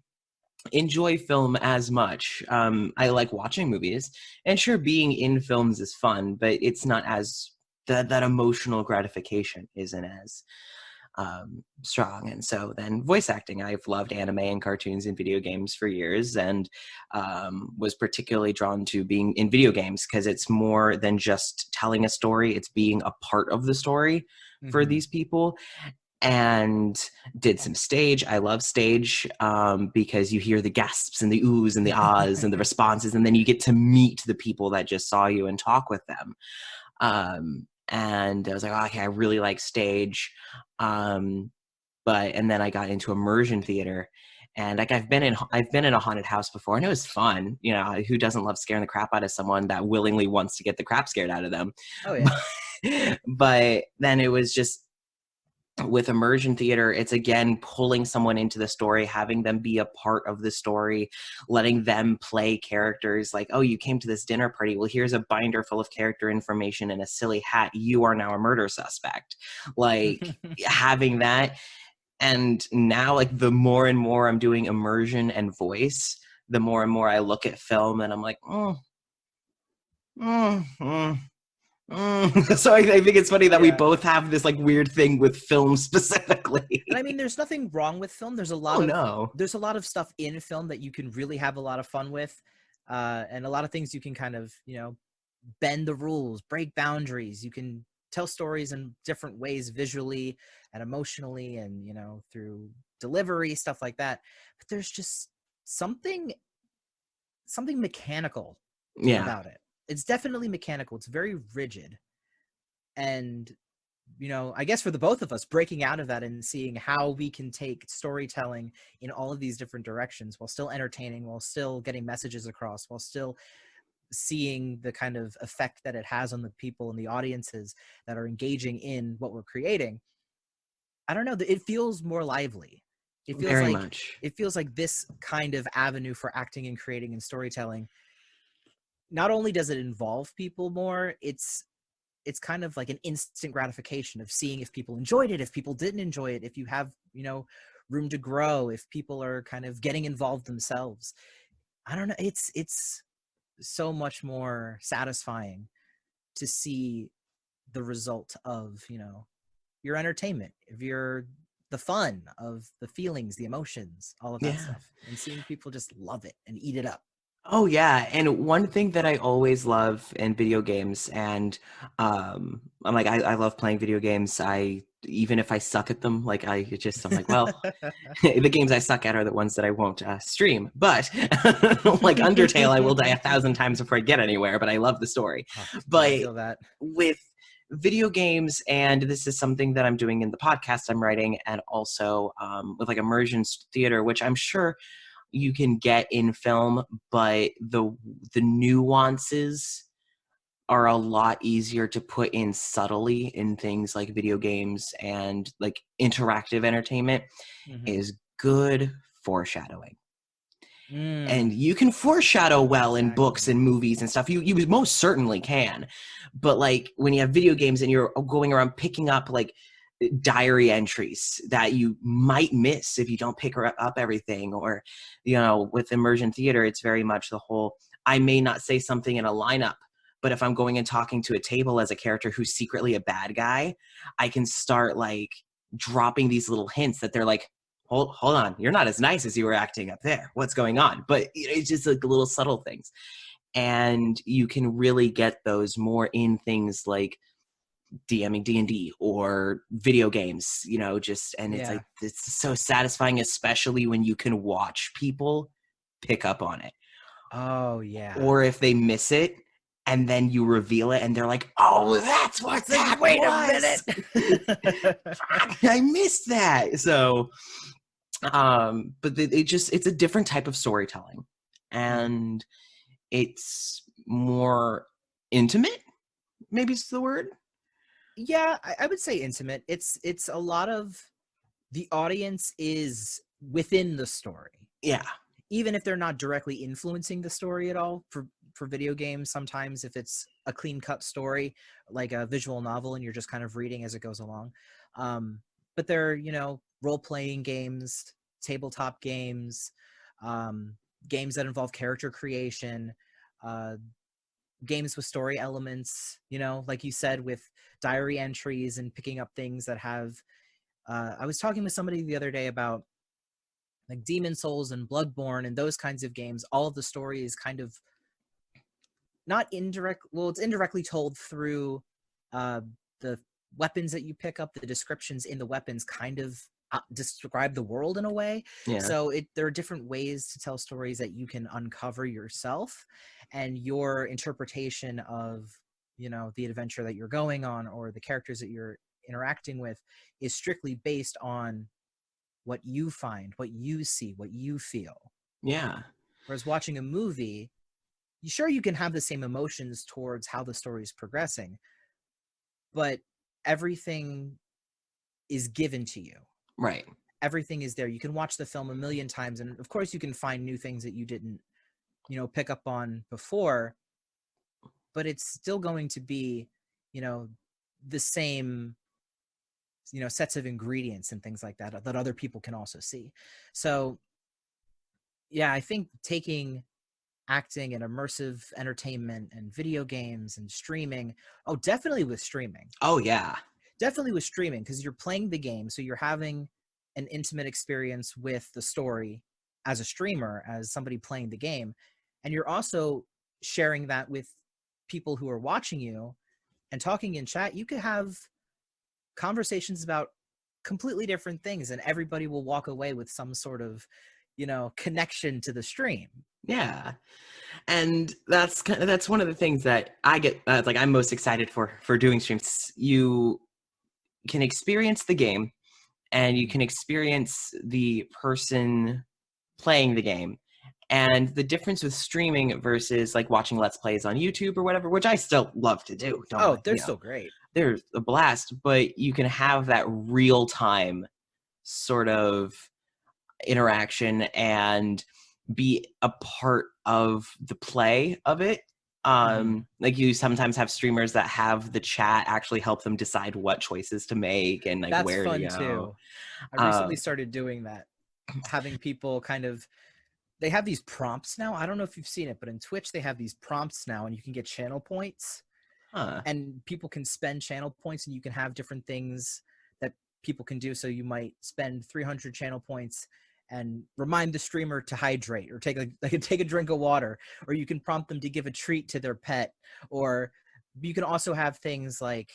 enjoy film as much. I like watching movies, and sure, being in films is fun, but it's not as that emotional gratification isn't as strong. And so then voice acting, I've loved anime and cartoons and video games for years, and was particularly drawn to being in video games because it's more than just telling a story, it's being a part of the story for these people. And did some stage. I love stage because you hear the gasps and the oohs and the ahs and the responses, and then you get to meet the people that just saw you and talk with them. And I was like, oh, okay, I really like stage. And then I got into immersion theater, and like I've been in a haunted house before, and it was fun. Who doesn't love scaring the crap out of someone that willingly wants to get the crap scared out of them? Oh yeah. But then it was just with immersion theater, it's again pulling someone into the story, having them be a part of the story, letting them play characters. Like, oh, you came to this dinner party. Well, here's a binder full of character information and a silly hat. You are now a murder suspect. Like, having that. And now, like, the more and more I'm doing immersion and voice, the more and more I look at film and I'm like, So I think it's funny that we both have this like weird thing with film specifically. And I mean, there's nothing wrong with film. There's a lot there's a lot of stuff in film that you can really have a lot of fun with, and a lot of things you can kind of, you know, bend the rules, break boundaries. You can tell stories in different ways, visually and emotionally, and, you know, through delivery, stuff like that. But there's just something mechanical about it. It's definitely mechanical. It's very rigid. And, you know, I guess for the both of us, breaking out of that and seeing how we can take storytelling in all of these different directions while still entertaining, while still getting messages across, while still seeing the kind of effect that it has on the people and the audiences that are engaging in what we're creating. I don't know, it feels more lively. It feels Very like much. It feels like this kind of avenue for acting and creating and storytelling, not only does it involve people more, it's kind of like an instant gratification of seeing if people enjoyed it, if people didn't enjoy it, if you have, you know, room to grow, if people are kind of getting involved themselves. I don't know. It's so much more satisfying to see the result of, you know, your entertainment, of the fun, of the feelings, the emotions, all of that stuff, and seeing people just love it and eat it up. Oh yeah, and one thing that I always love in video games, and I'm like, I love playing video games. Even if I suck at them, like I'm like, well, the games I suck at are the ones that I won't stream. But like Undertale, I will die 1,000 times before I get anywhere. But I love the story. But I feel that with video games, and this is something that I'm doing in the podcast I'm writing, and also with like immersion theater, which I'm sure you can get in film, but the nuances are a lot easier to put in subtly in things like video games, and like interactive entertainment is good foreshadowing. And you can foreshadow well in books and movies and stuff. You most certainly can. But like when you have video games and you're going around picking up like diary entries that you might miss if you don't pick up everything, or, you know, with immersion theater, it's very much the whole, I may not say something in a lineup, but if I'm going and talking to a table as a character who's secretly a bad guy, I can start like dropping these little hints that they're like, hold on, you're not as nice as you were acting up there. What's going on? But it's just like little subtle things. And you can really get those more in things like DMing D&D or video games, you know, and it's like, it's so satisfying, especially when you can watch people pick up on it. Oh yeah. Or if they miss it and then you reveal it and they're like, oh, that's what's happening. Wait a minute. I missed that. So, but it's a different type of storytelling, and it's more intimate. Maybe it's the word. Yeah, I would say intimate. It's a lot of the audience is within the story. Yeah. Even if they're not directly influencing the story at all. For video games, sometimes if it's a clean-cut story, like a visual novel, and you're just kind of reading as it goes along. But they're, you know, role-playing games, tabletop games, games that involve character creation, games with story elements, you know, like you said, with diary entries and picking up things that have I was talking with somebody the other day about like Demon Souls and Bloodborne and those kinds of games. All of the story is kind of not indirect, well, it's indirectly told through the weapons that you pick up. The descriptions in the weapons kind of describe the world in a way. Yeah. So there are different ways to tell stories that you can uncover yourself, and your interpretation of, you know, the adventure that you're going on or the characters that you're interacting with is strictly based on what you find, what you see, what you feel. Yeah. Whereas watching a movie, you can have the same emotions towards how the story is progressing, but everything is given to you. Right. Everything is there. You can watch the film a million times, and of course you can find new things that you didn't, pick up on before, but it's still going to be, the same, sets of ingredients and things like that other people can also see. So yeah, I think taking acting and immersive entertainment and video games and streaming, definitely with streaming. Oh yeah. Definitely with streaming, because you're playing the game, so you're having an intimate experience with the story as a streamer, as somebody playing the game, and you're also sharing that with people who are watching you and talking in chat. You could have conversations about completely different things, and everybody will walk away with some sort of, connection to the stream. Yeah. And that's one of the things that I get, I'm most excited for doing streams. You can experience the game, and you can experience the person playing the game. And the difference with streaming versus like watching Let's Plays on YouTube or whatever, which I still love to do. They're still great. They're a blast, but you can have that real time sort of interaction and be a part of the play of it. Like you sometimes have streamers that have the chat actually help them decide what choices to make and like That's where fun to go. Too. I recently started doing that, having people they have these prompts now. I don't know if you've seen it, but in Twitch they have these prompts now, and you can get channel points. And people can spend channel points, and you can have different things that people can do. So you might spend 300 channel points and remind the streamer to hydrate, or take a drink of water, or you can prompt them to give a treat to their pet. Or you can also have things like,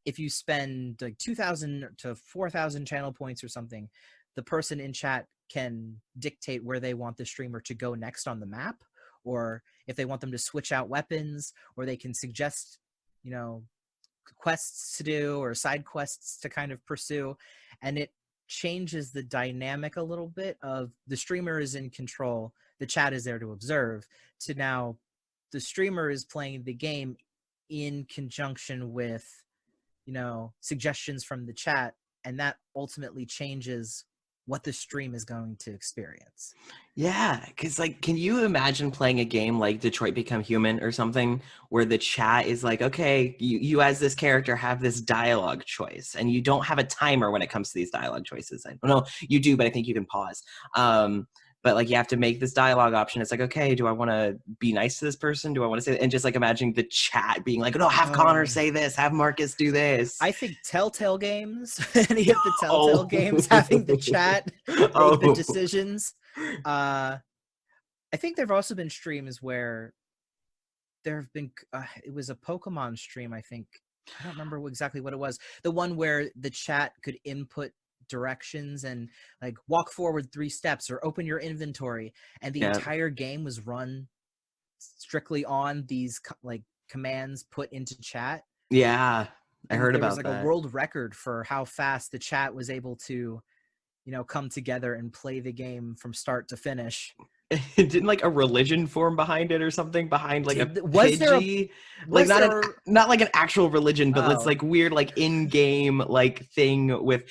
if you spend like 2,000 to 4,000 channel points or something, the person in chat can dictate where they want the streamer to go next on the map, or if they want them to switch out weapons, or they can suggest, quests to do or side quests to kind of pursue. And it changes the dynamic a little bit of the streamer is in control, the chat is there to observe, to now the streamer is playing the game in conjunction with, suggestions from the chat, and that ultimately changes what the stream is going to experience. Yeah, because like, can you imagine playing a game like Detroit Become Human or something, where the chat is like, okay, you as this character have this dialogue choice, and you don't have a timer when it comes to these dialogue choices. I don't know, you do, but I think you can pause. But like, you have to make this dialogue option. It's like, okay, do I want to be nice to this person? Do I want to say, and just like imagining the chat being like, no, have Connor say this, have Marcus do this. I think Telltale games, any of the Telltale games, having the chat make the decisions. I think there've also been streams where there have been, it was a Pokemon stream, I think. I don't remember exactly what it was. The one where the chat could input directions and like walk forward 3 steps or open your inventory, and the entire game was run strictly on these like commands put into chat. Yeah, I heard about that. There was like a world record for how fast the chat was able to, come together and play the game from start to finish. Didn't like a religion form behind it or something, behind like not like an actual religion, but it's like weird like in-game like thing with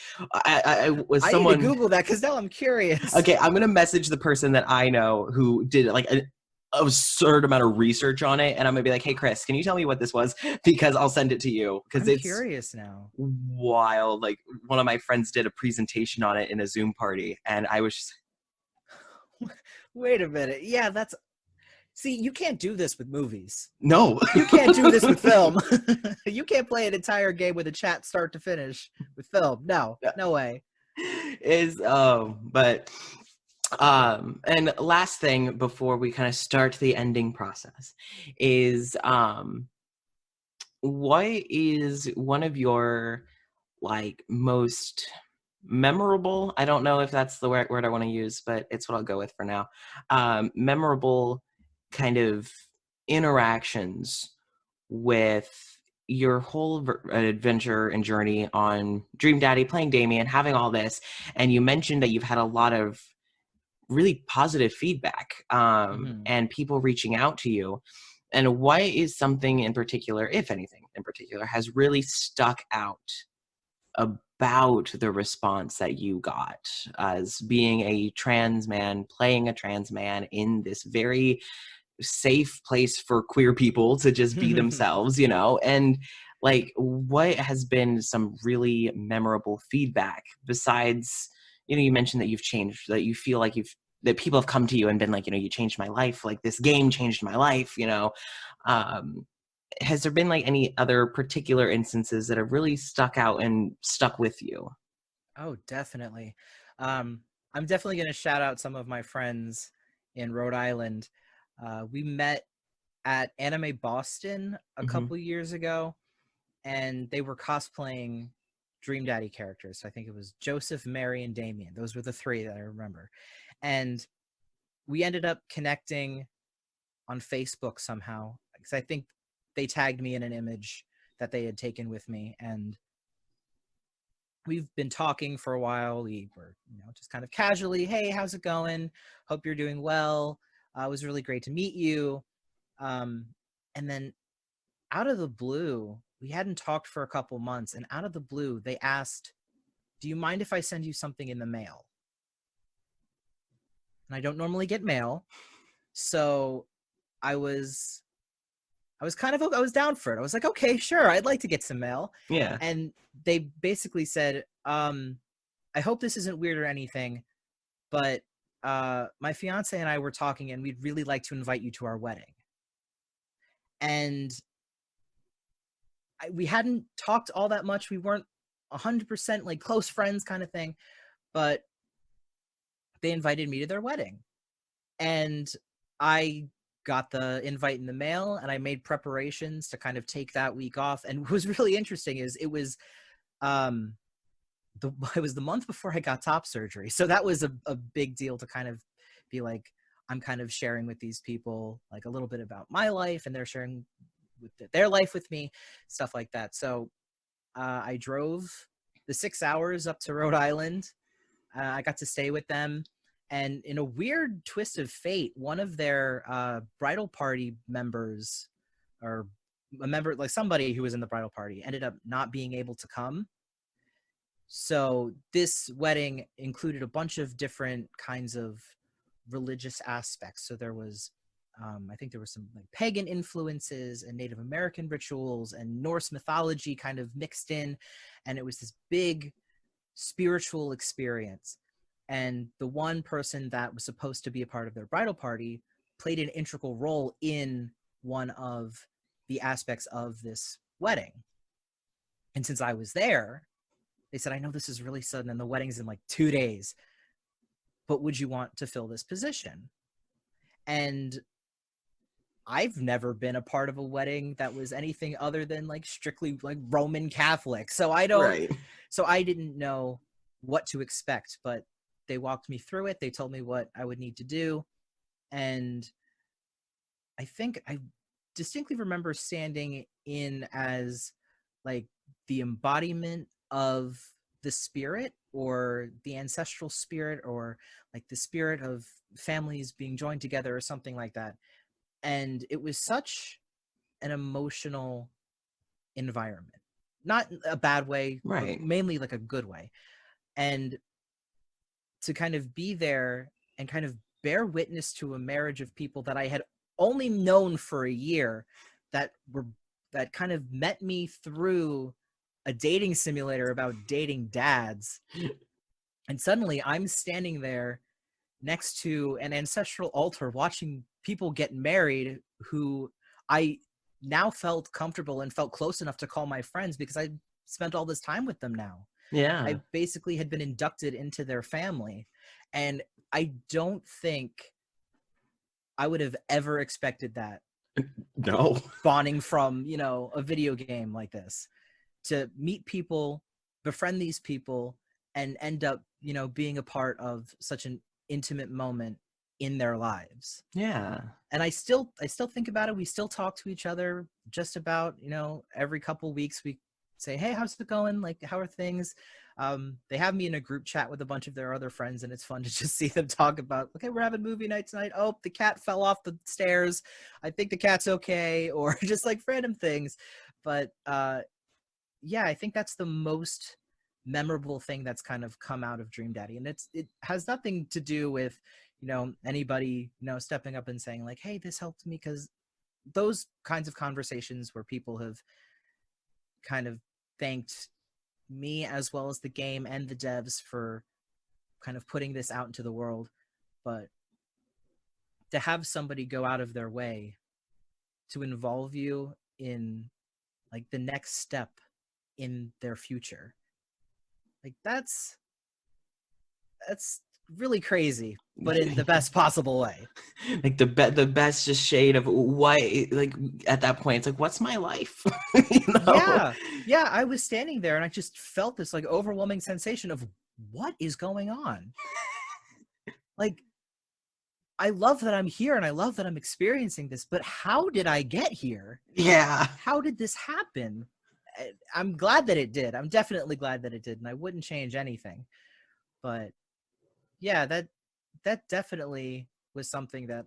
I need to Google that, because now I'm curious. Okay, I'm gonna message the person that I know who did like an absurd amount of research on it, and I'm gonna be like, hey Chris, can you tell me what this was, because I'll send it to you, because it's curious now. Wild. Like, one of my friends did a presentation on it in a Zoom party, and I was just wait a minute. Yeah, see, you can't do this with movies. No. You can't do this with film. You can't play an entire game with a chat start to finish with film. No way. And last thing before we kind of start the ending process is, what is one of your like most memorable, I don't know if that's the word I want to use, but it's what I'll go with for now, memorable kind of interactions with your whole adventure and journey on Dream Daddy, playing Damien, having all this, and you mentioned that you've had a lot of really positive feedback, and people reaching out to you, and what is something in particular, if anything in particular, has really stuck out about the response that you got as being a trans man, playing a trans man in this very safe place for queer people to just be themselves, you know? And like, what has been some really memorable feedback besides, you know, you mentioned that you've changed, that you feel like that people have come to you and been like, you know, you changed my life, like this game changed my life, you know? Has there been like any other particular instances that have really stuck out and stuck with you? Oh, definitely. I'm definitely going to shout out some of my friends in Rhode Island. We met at Anime Boston a couple years ago, and they were cosplaying Dream Daddy characters. So I think it was Joseph, Mary, and Damien. Those were the three that I remember. And we ended up connecting on Facebook somehow, because I think they tagged me in an image that they had taken with me, and we've been talking for a while. We were, you know, just kind of casually, hey, how's it going? Hope you're doing well. It was really great to meet you. And then out of the blue, we hadn't talked for a couple months, and out of the blue, they asked, do you mind if I send you something in the mail? And I don't normally get mail, so I was down for it. I was like, okay, sure, I'd like to get some mail. Yeah. And they basically said, I hope this isn't weird or anything, but my fiance and I were talking, and we'd really like to invite you to our wedding. And we hadn't talked all that much. We weren't 100% like close friends kind of thing, but they invited me to their wedding. And I got the invite in the mail, and I made preparations to kind of take that week off. And what was really interesting is it was the month before I got top surgery. So that was a big deal to kind of be like, I'm kind of sharing with these people like a little bit about my life, and they're sharing with their life with me, stuff like that. So I drove the 6 hours up to Rhode Island. I got to stay with them. And in a weird twist of fate, one of their bridal party members, or a member, like somebody who was in the bridal party, ended up not being able to come. So this wedding included a bunch of different kinds of religious aspects. So there was, I think there were some like pagan influences and Native American rituals and Norse mythology kind of mixed in. And it was this big spiritual experience. And the one person that was supposed to be a part of their bridal party played an integral role in one of the aspects of this wedding. And since I was there, they said, I know this is really sudden and the wedding's in like 2 days, but would you want to fill this position? And I've never been a part of a wedding that was anything other than like strictly like Roman Catholic. So I didn't know what to expect, but they walked me through it. They told me what I would need to do. And I think I distinctly remember standing in as like the embodiment of the spirit, or the ancestral spirit, or like the spirit of families being joined together or something like that. And it was such an emotional environment, not a bad way, Right. but mainly like a good way. And to kind of be there and kind of bear witness to a marriage of people that I had only known for a year, that kind of met me through a dating simulator about dating dads. And suddenly I'm standing there next to an ancestral altar watching people get married who I now felt comfortable and felt close enough to call my friends, because I spent all this time with them now. Yeah. I basically had been inducted into their family. And I don't think I would have ever expected that. No. Spawning from, you know, a video game like this, to meet people, befriend these people, and end up, you know, being a part of such an intimate moment in their lives. Yeah. And I still think about it. We still talk to each other just about, you know, every couple weeks. We say, hey, how's it going? Like, how are things? They have me in a group chat with a bunch of their other friends, and it's fun to just see them talk about, okay, we're having movie night tonight. Oh, the cat fell off the stairs. I think the cat's okay. Or just like random things. But yeah, I think that's the most memorable thing that's kind of come out of Dream Daddy. And it has nothing to do with, anybody, stepping up and saying like, hey, this helped me, because those kinds of conversations where people have kind of thanked me as well as the game and the devs for kind of putting this out into the world. But to have somebody go out of their way to involve you in like the next step in their future, like that's really crazy, but in the best possible way. Like the best just shade of why, like at that point it's like, what's my life? Yeah, I was standing there and I just felt this like overwhelming sensation of what is going on. Like, I love that I'm here and I love that I'm experiencing this, but how did I get here? Yeah. How did this happen? I'm glad that it did. I'm definitely glad that it did, and I wouldn't change anything. But yeah, that definitely was something that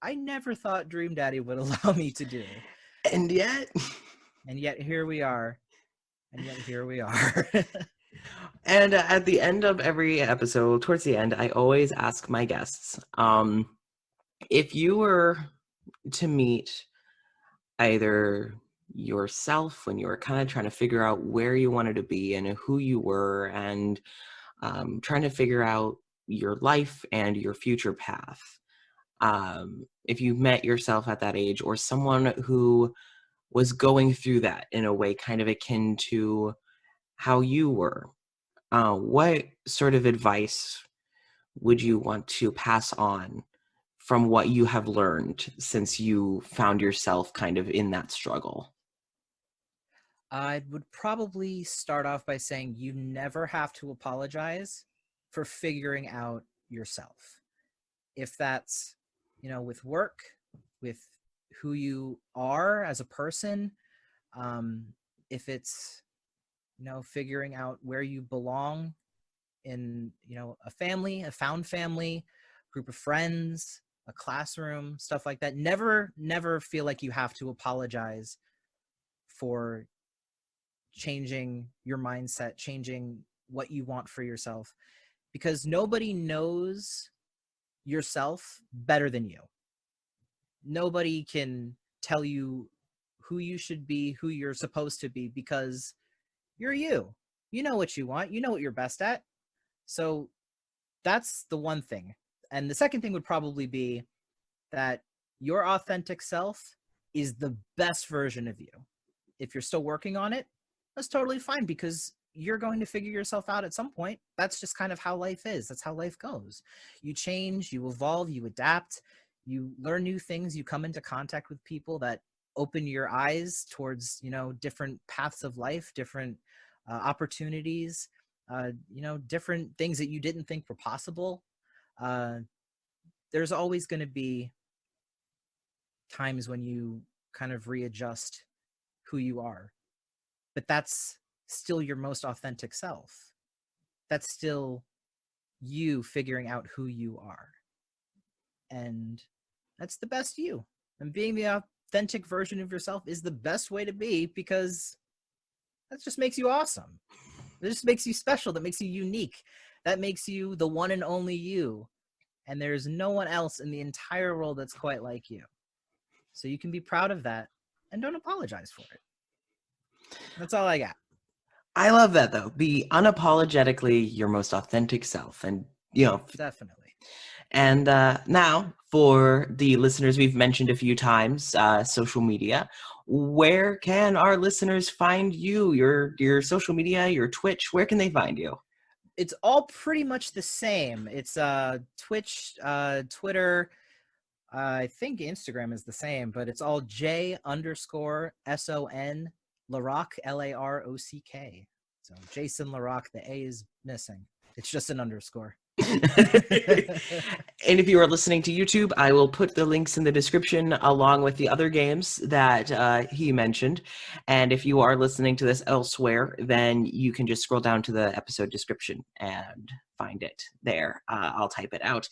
I never thought Dream Daddy would allow me to do. And yet here we are. And at the end of every episode, towards the end, I always ask my guests, if you were to meet either yourself when you were kind of trying to figure out where you wanted to be and who you were, and trying to figure out your life and your future path, if you met yourself at that age, or someone who was going through that in a way kind of akin to how you were, what sort of advice would you want to pass on from what you have learned since you found yourself kind of in that struggle? I would probably start off by saying you never have to apologize for figuring out yourself. If that's, with work, with who you are as a person, if it's, figuring out where you belong in, a family, a found family, group of friends, a classroom, stuff like that. Never feel like you have to apologize for changing your mindset, changing what you want for yourself, because nobody knows yourself better than you. Nobody can tell you who you should be, who you're supposed to be, because you're you. You know what you want. You know what you're best at. So that's the one thing. And the second thing would probably be that your authentic self is the best version of you. If you're still working on it, that's totally fine, because you're going to figure yourself out at some point. That's just kind of how life is. That's how life goes. You change, you evolve, you adapt, you learn new things, you come into contact with people that open your eyes towards, different paths of life, different opportunities, different things that you didn't think were possible. There's always going to be times when you kind of readjust who you are, but that's still your most authentic self. That's still you figuring out who you are. And that's the best you. And being the authentic version of yourself is the best way to be, because that just makes you awesome. It just makes you special. That makes you unique. That makes you the one and only you. And there's no one else in the entire world that's quite like you. So you can be proud of that and don't apologize for it. That's all I got. I love that, though. Be unapologetically your most authentic self. And, Definitely. And now, for the listeners we've mentioned a few times, social media, where can our listeners find you? Your social media, your Twitch, where can they find you? It's all pretty much the same. It's Twitch, Twitter, I think Instagram is the same, but it's all J_SON Larock, LAROCK. So Jason Larock, the A is missing. It's just an underscore. And if you are listening to YouTube, I will put the links in the description along with the other games that he mentioned. And if you are listening to this elsewhere, then you can just scroll down to the episode description and find it there. I'll type it out.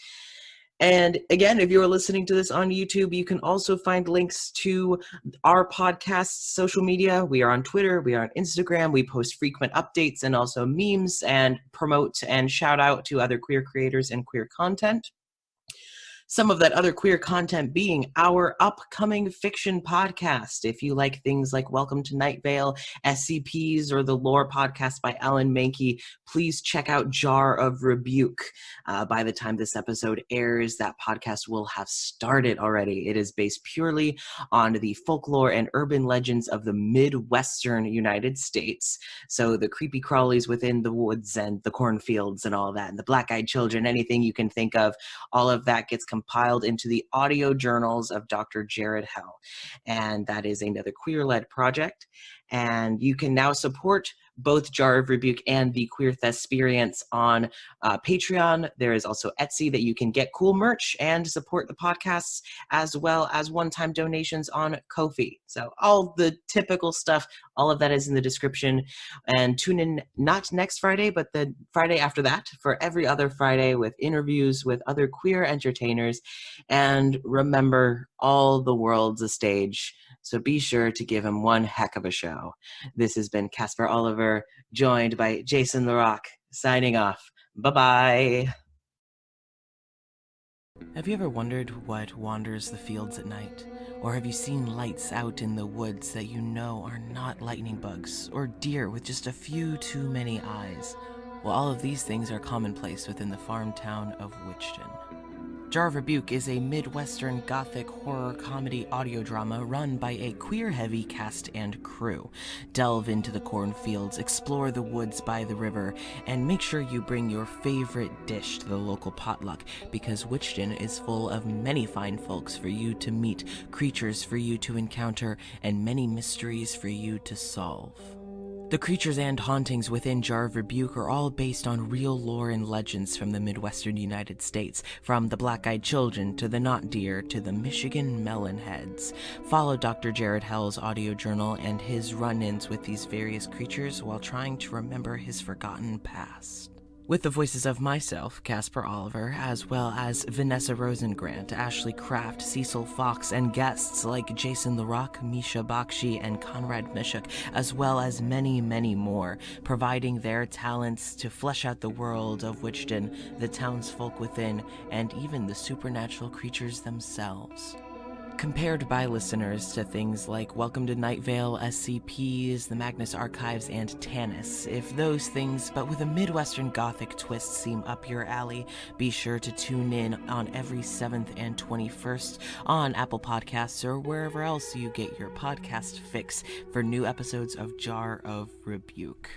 And again, if you're listening to this on YouTube, you can also find links to our podcast's social media. We are on Twitter, we are on Instagram, we post frequent updates and also memes and promote and shout out to other queer creators and queer content. Some of that other queer content being our upcoming fiction podcast. If you like things like Welcome to Night Vale, SCPs, or the Lore podcast by Alan Mankey, please check out Jar of Rebuke. By the time this episode airs, that podcast will have started already. It is based purely on the folklore and urban legends of the Midwestern United States. So the creepy crawlies within the woods and the cornfields and all that, and the black-eyed children, anything you can think of, all of that gets compiled into the audio journals of Dr. Jared Hell. And that is another queer-led project. And you can now support both Jar of Rebuke and the Queer Thesperience on Patreon. There is also Etsy that you can get cool merch and support the podcasts, as well as one-time donations on Ko-fi. So all the typical stuff, all of that is in the description. And tune in not next Friday, but the Friday after that for every other Friday with interviews with other queer entertainers. And remember, all the world's a stage. So be sure to give him one heck of a show. This has been Casper Oliver, joined by Jason Larock, signing off. Bye-bye. Have you ever wondered what wanders the fields at night? Or have you seen lights out in the woods that you know are not lightning bugs, or deer with just a few too many eyes? Well, all of these things are commonplace within the farm town of Witchton. Jar of Rebuke is a Midwestern Gothic horror comedy audio drama run by a queer-heavy cast and crew. Delve into the cornfields, explore the woods by the river, and make sure you bring your favorite dish to the local potluck, because Witchton is full of many fine folks for you to meet, creatures for you to encounter, and many mysteries for you to solve. The creatures and hauntings within Jar of Rebuke are all based on real lore and legends from the Midwestern United States, from the black-eyed children to the knot deer to the Michigan melon heads. Follow Dr. Jared Hell's audio journal and his run-ins with these various creatures while trying to remember his forgotten past. With the voices of myself, Casper Oliver, as well as Vanessa Rosengrant, Ashley Kraft, Cecil Fox, and guests like Jason Larock, Misha Bakshi, and Conrad Mishuk, as well as many, many more, providing their talents to flesh out the world of Witchton, the townsfolk within, and even the supernatural creatures themselves. Compared by listeners to things like Welcome to Night Vale, SCPs, the Magnus Archives, and Tanis. If those things, but with a Midwestern Gothic twist, seem up your alley, be sure to tune in on every 7th and 21st on Apple Podcasts or wherever else you get your podcast fix for new episodes of Jar of Rebuke.